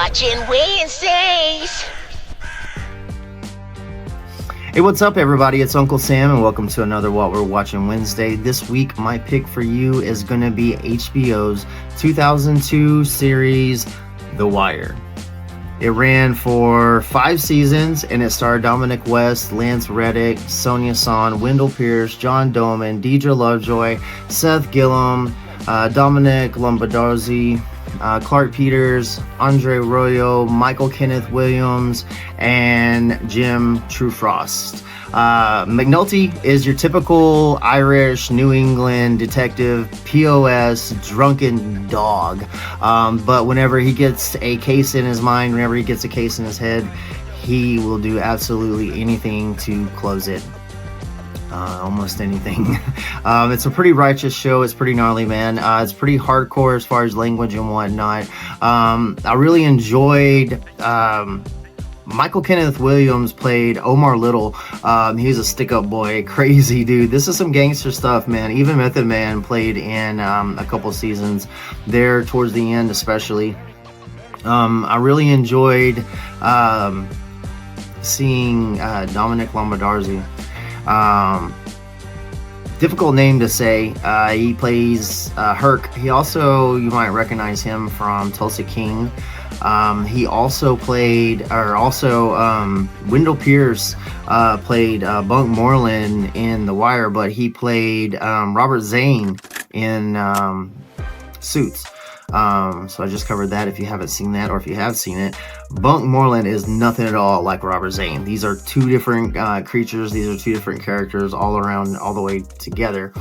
Watchin Wednesdays. Hey, what's up, everybody? It's Uncle Sam, and welcome to another What We're Watching Wednesday. This week, my pick for you is going to be HBO's 2002 series, The Wire. It ran for 5 seasons, and it starred Dominic West, Lance Reddick, Sonia Son, Wendell Pierce, John Doman, Deidre Lovejoy, Seth Gillum, Dominic Lombardozzi, Clark Peters, Andre Royo, Michael Kenneth Williams, and Jim Trufrost. McNulty is your typical Irish New England detective, POS, drunken dog. But whenever he gets a case in his mind, whenever he gets a case in his head, he will do absolutely anything to close it. Almost anything. It's a pretty righteous show. It's pretty gnarly, man. It's pretty hardcore as far as language and whatnot. I really enjoyed Michael Kenneth Williams played Omar Little. He's a stick-up boy, crazy dude. This is some gangster stuff, man. Even Method Man played in a couple seasons there towards the end, especially. I really enjoyed seeing Dominic Lombardozzi. Difficult name to say. He plays Herc. He also, you might recognize him from Tulsa King. He also played, Wendell Pierce played Bunk Moreland in The Wire, but he played Robert Zane in Suits. So I just covered that if you haven't seen that, or if you have seen it. Bunk Moreland is nothing at all like Robert Zane. These are two different creatures. These are two different characters all around, all the way together.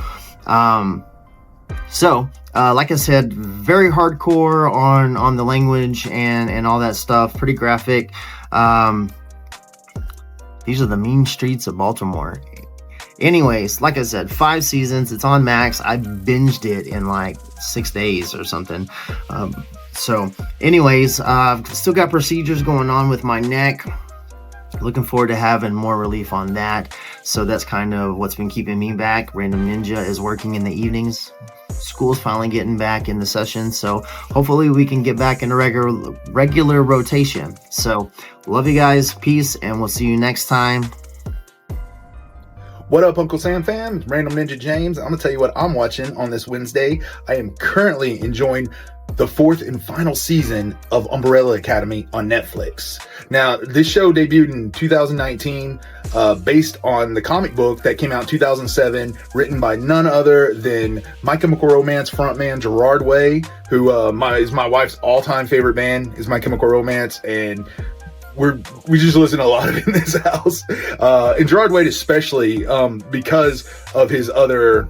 So, like I said, very hardcore on the language and all that stuff. Pretty graphic. These are the mean streets of Baltimore. Anyways, like I said, 5 seasons. It's on Max. I binged it in like 6 days or something. So anyways, I've still got procedures going on with my neck. Looking forward to having more relief on that. So that's kind of what's been keeping me back. Random Ninja is working in the evenings. School's finally getting back in the session. So hopefully we can get back into regular rotation. So love you guys. Peace. And we'll see you next time. What up, Uncle Sam fam? Random Ninja James. I'm going to tell you what I'm watching on this Wednesday. I am currently enjoying the 4th and final season of Umbrella Academy on Netflix. Now, this show debuted in 2019 based on the comic book that came out in 2007, written by none other than My Chemical Romance frontman Gerard Way, who is my wife's all-time favorite band, is My Chemical Romance, and we just listen to a lot of it in this house. And Gerard Way especially, because of his other,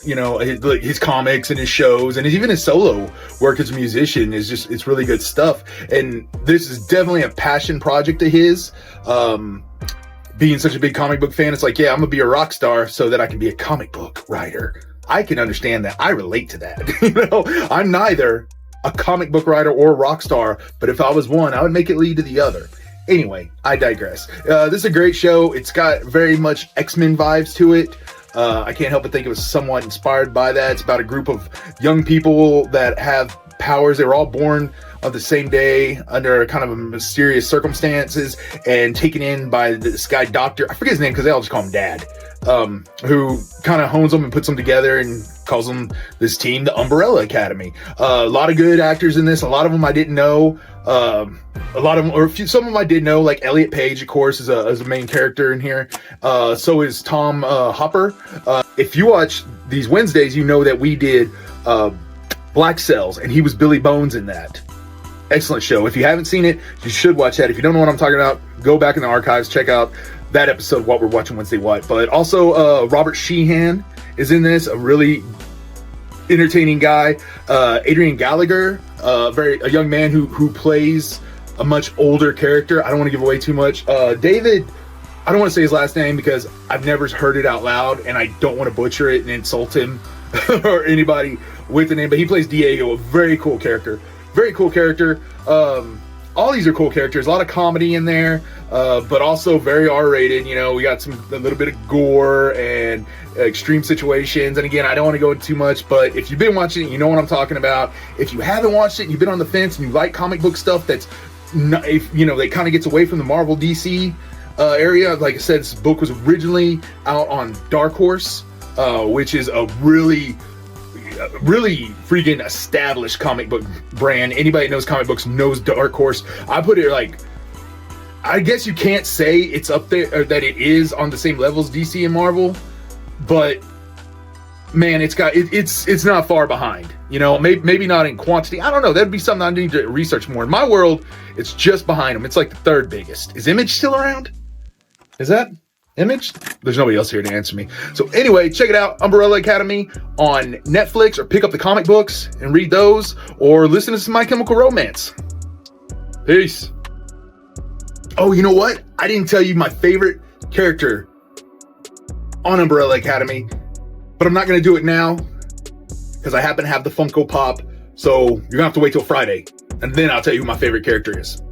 his comics and his shows and even his solo work as a musician it's really good stuff. And this is definitely a passion project of his. Being such a big comic book fan, it's like, yeah, I'm gonna be a rock star so that I can be a comic book writer. I can understand that. I relate to that. I'm neither a comic book writer or a rock star, but if I was one, I would make it lead to the other. Anyway, I digress. This is a great show. It's got very much X-Men vibes to it. I can't help but think it was somewhat inspired by that. It's about a group of young people that have powers. They were all born on the same day under kind of mysterious circumstances and taken in by this guy, Doctor, I forget his name because they all just call him Dad, who kind of hones them and puts them together and calls them this team, the Umbrella Academy. A lot of good actors in this. A lot of them I didn't know. Some of them I did know, like Elliot Page, of course, is a main character in here. So is Tom Hopper. If you watch these Wednesdays, you know that we did Black Cells, and he was Billy Bones in that. Excellent show. If you haven't seen it, you should watch that. If you don't know what I'm talking about, go back in the archives, check out that episode, What We're Watching Wednesday What. But also Robert Sheehan is in this, a really entertaining guy. Adrian Gallagher, a young man who plays a much older character. I don't want to give away too much. David, I don't want to say his last name because I've never heard it out loud and I don't want to butcher it and insult him or anybody with the name, but he plays Diego, a very cool character. All these are cool characters. A lot of comedy in there, but also very R-rated. You know, we got a little bit of gore and extreme situations. And again, I don't want to go into too much, but if you've been watching it, you know what I'm talking about. If you haven't watched it and you've been on the fence and you like comic book stuff that's it kind of gets away from the Marvel DC area. Like I said, this book was originally out on Dark Horse, which is a really freaking established comic book brand. Anybody that knows comic books knows Dark Horse. I put it like, I guess you can't say it's up there, or that it is on the same level as DC and Marvel, but man, it's not far behind. Maybe not in quantity. I don't know. That'd be something I need to research more. In my world, it's just behind them. It's like the third biggest. Is Image still around? Is that Image? There's nobody else here to answer me. So anyway, check it out. Umbrella Academy on Netflix, or pick up the comic books and read those, or listen to some My Chemical Romance. Peace. Oh, you know what? I didn't tell you my favorite character on Umbrella Academy, but I'm not going to do it now because I happen to have the Funko Pop. So you're going to have to wait till Friday, and then I'll tell you who my favorite character is.